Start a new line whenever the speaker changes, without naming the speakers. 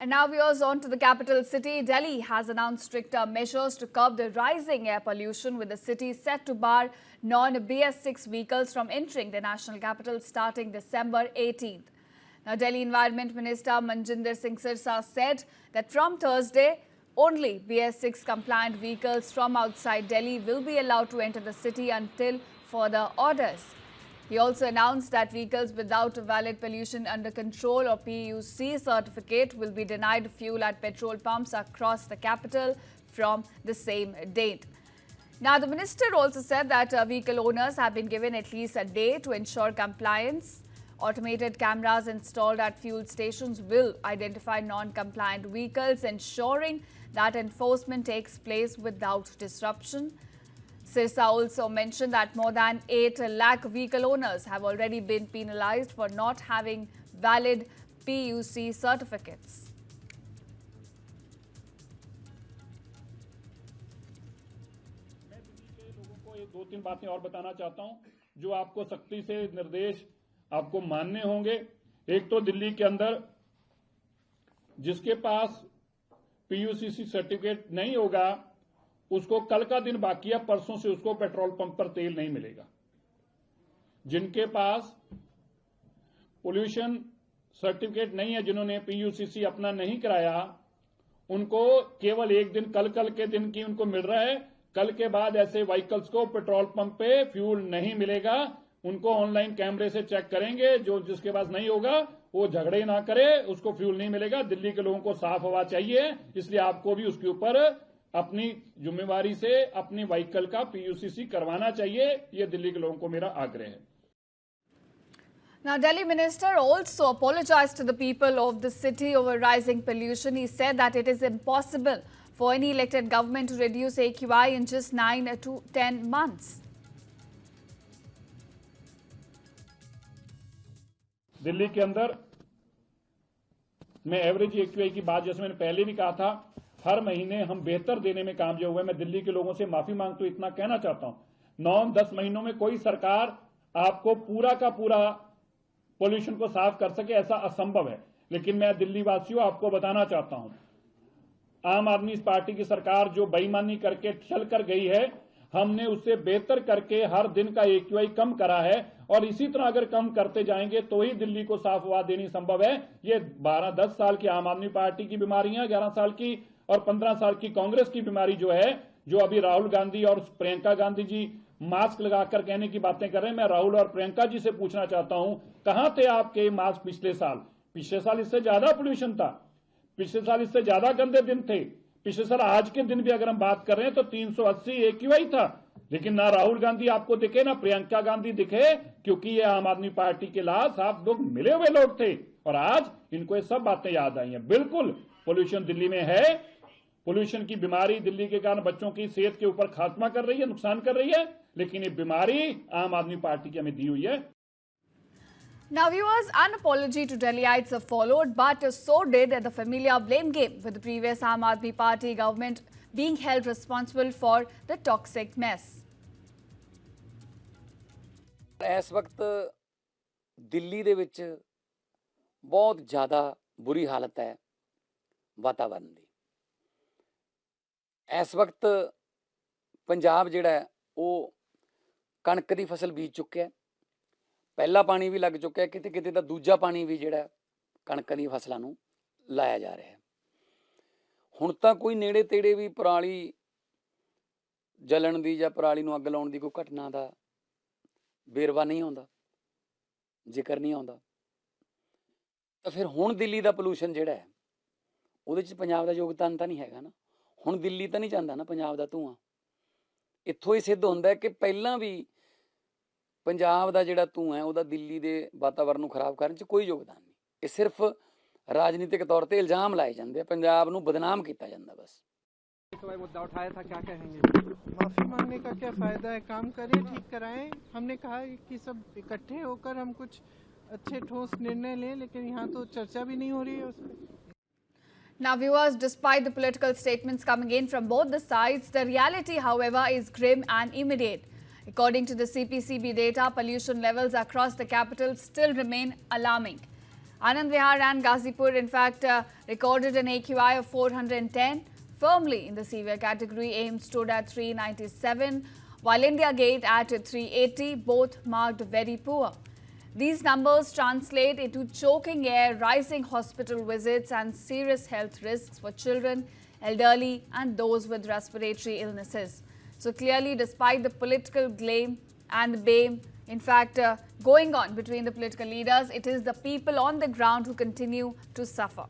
And now viewers, on to the capital city. Delhi has announced stricter measures to curb the rising air pollution, with the city set to bar non-BS6 vehicles from entering the national capital starting December 18th. Now, Delhi Environment Minister Manjinder Singh Sirsa said that from Thursday, only BS6 compliant vehicles from outside Delhi will be allowed to enter the city until further orders. He also announced that vehicles without a valid pollution under control or PUC certificate will be denied fuel at petrol pumps across the capital from the same date. Now, the minister also said that vehicle owners have been given at least a day to ensure compliance. Automated cameras installed at fuel stations will identify non-compliant vehicles, ensuring that enforcement takes place without disruption. Sirsa also mentioned that more than 8 lakh vehicle owners have already been penalized for not having valid PUC certificates.
मैं दिल्ली के लोगों को ये 2-3 बातें और बताना चाहता हूं, जो आपको सख्ती से निर्देश आपको मानने होंगे। एक तो दिल्ली के अंदर जिसके पास PUCC सर्टिफिकेट नहीं होगा, उसको कल का दिन बाकी है, परसों से उसको पेट्रोल पंप पर तेल नहीं मिलेगा। जिनके पास पोल्यूशन सर्टिफिकेट नहीं है, जिन्होंने PUCC अपना नहीं कराया, उनको केवल एक दिन कल के दिन की उनको मिल रहा है। कल के बाद ऐसे व्हीकल्स को पेट्रोल पंप पे फ्यूल नहीं मिलेगा। उनको ऑनलाइन कैमरे से चेक करेंगे। जो जिसके पास नहीं होगा वो झगड़े ना करे, उसको फ्यूल नहीं मिलेगा। दिल्ली के लोगों को साफ हवा चाहिए, इसलिए आपको भी उसके ऊपर अपनी जिम्मेवारी से अपनी व्हीकल का PUCC करवाना चाहिए। ये दिल्ली के लोगों को मेरा आग्रह है।
Now, Delhi Minister also apologized to the people of the city over rising pollution. He said that it is impossible for any elected government to reduce AQI in just 9 to 10 months.
Delhi के अंदर मैं average AQI की बात, जैसे मैंने पहले भी कहा था, हर महीने हम बेहतर देने में कामयाब हुए। मैं दिल्ली के लोगों से माफी मांगता हूं, इतना कहना चाहता हूं, 9-10 महीनों में कोई सरकार आपको पूरा का पूरा पोल्यूशन को साफ कर सके, ऐसा असंभव है। लेकिन मैं दिल्ली वासियों आपको बताना चाहता हूं, आम आदमी पार्टी की सरकार जो बेईमानी करके चल कर गई है, हमने उससे बेहतर करके हर दिन का AQI कम करा है, और इसी तरह अगर कम करते जाएंगे तो ही दिल्ली को साफ हवा देनी संभव है। ये 12-10 साल की आम आदमी पार्टी की बीमारियां, 11 साल की और 15 साल की कांग्रेस की बीमारी जो है, जो अभी राहुल गांधी और प्रियंका गांधी जी मास्क लगाकर कहने की बातें कर रहे हैं। मैं राहुल और प्रियंका जी से पूछना चाहता हूं, कहां थे आपके मास्क पिछले साल? पिछले साल इससे ज्यादा पोल्यूशन था, पिछले साल इससे ज्यादा गंदे दिन थे। पिछले साल आज के दिन भी अगर हम बात कर रहे हैं तो 380 AQI था। लेकिन ना राहुल गांधी आपको दिखे, ना प्रियंका गांधी दिखे, क्योंकि ये आम आदमी पार्टी के लाभ आप लोग मिले हुए लोग थे, और आज इनको ये सब बातें याद आई हैं। बिल्कुल पोल्यूशन दिल्ली में है। पोल्यूशन की बीमारी दिल्ली के कारण बच्चों की सेहत के ऊपर खात्मा कर रही है, नुकसान कर रही है, लेकिन ये बीमारी आम आदमी पार्टी की हमें दी हुई है।
Now, viewers, an apology to Delhiites have followed, but so did the familiar blame game, with the previous Aam Aadmi Party government being held responsible for the toxic mess.
इस वक्त दिल्ली ਦੇ ਵਿੱਚ बहुत ज़्यादा बुरी हालत है वातावरण ਦੀ। इस वक्त पंजाब ਜਿਹੜਾ ਉਹ ਕਣਕ ਦੀ ਫਸਲ ਬੀਜ ਚੁੱਕਿਆ ਹੈ। ਪਹਿਲਾ ਪਾਣੀ ਵੀ ਲੱਗ ਚੁੱਕਿਆ, ਕਿਤੇ ਕਿਤੇ ਤਾਂ ਦੂਜਾ ਪਾਣੀ ਵੀ ਜਿਹੜਾ ਕਣਕ ਦੀ ਫਸਲਾਂ ਨੂੰ ਲਾਇਆ ਜਾ ਰਿਹਾ ਹੈ। ਹੁਣ ਤਾਂ ਕੋਈ ਨੇੜੇ ਤੇੜੇ ਵੀ ਪਰਾਲੀ ਜਲਣ ਦੀ ਜਾਂ ਪਰਾਲੀ ਨੂੰ ਅੱਗ ਲਾਉਣ ਦੀ ਕੋਈ ਘਟਨਾ ਦਾ ਵੇਰਵਾ ਨਹੀਂ ਆਉਂਦਾ, ਜ਼ਿਕਰ ਨਹੀਂ ਆਉਂਦਾ। ਤਾਂ ਫਿਰ ਹੁਣ ਦਿੱਲੀ ਦਾ ਪੋਲੂਸ਼ਨ ਜਿਹੜਾ ਹੈ ਉਹਦੇ 'ਚ ਪੰਜਾਬ ਦਾ ਯੋਗਦਾਨ ਤਾਂ ਨਹੀਂ ਹੈਗਾ ਨਾ। ਹੁਣ ਦਿੱਲੀ ਤਾਂ ਨਹੀਂ ਜਾਂਦਾ ਨਾ ਪੰਜਾਬ ਦਾ ਧੂੰਆਂ। ਇੱਥੋਂ ਹੀ ਸਿੱਧ ਹੁੰਦਾ ਕਿ ਪਹਿਲਾਂ ਵੀ ਪੰਜਾਬ ਦਾ ਜਿਹੜਾ ਧੂੰਆਂ ਹੈ ਉਹਦਾ ਦਿੱਲੀ ਦੇ ਵਾਤਾਵਰਨ ਨੂੰ ਖਰਾਬ ਕਰਨ 'ਚ ਕੋਈ ਯੋਗਦਾਨ ਨਹੀਂ। ਇਹ ਸਿਰਫ ਰਾਜਨੀਤਿਕ ਤੌਰ ਤੇ ਇਲਜ਼ਾਮ ਲਾਏ ਜਾਂਦੇ ਆ, ਪੰਜਾਬ ਨੂੰ ਬਦਨਾਮ ਕੀਤਾ ਜਾਂਦਾ बस।
मुद्दा उठाया था, क्या कहेंगे? माफी मांगने का क्या फायदा है? काम करें, ठीक कराएं। हमने कहा कि सब इकट्ठे होकर हम कुछ अच्छे ठोस निर्णय लें, लेकिन यहाँ तो चर्चा भी नहीं हो रही है उस पर।
Now, viewers, despite the political statements coming in from both the sides, the reality, however, is grim and immediate. According to the CPCB data, pollution levels across the capital still remain alarming. Anand Vihar and Ghazipur, in fact, recorded an AQI of 410, firmly in the severe category. AIIMS stood at 397, while India Gate at 380, both marked very poor. These numbers translate into choking air, rising hospital visits, and serious health risks for children, elderly, and those with respiratory illnesses. So clearly, despite the political blame and the blame, in fact, going on between the political leaders, it is the people on the ground who continue to suffer.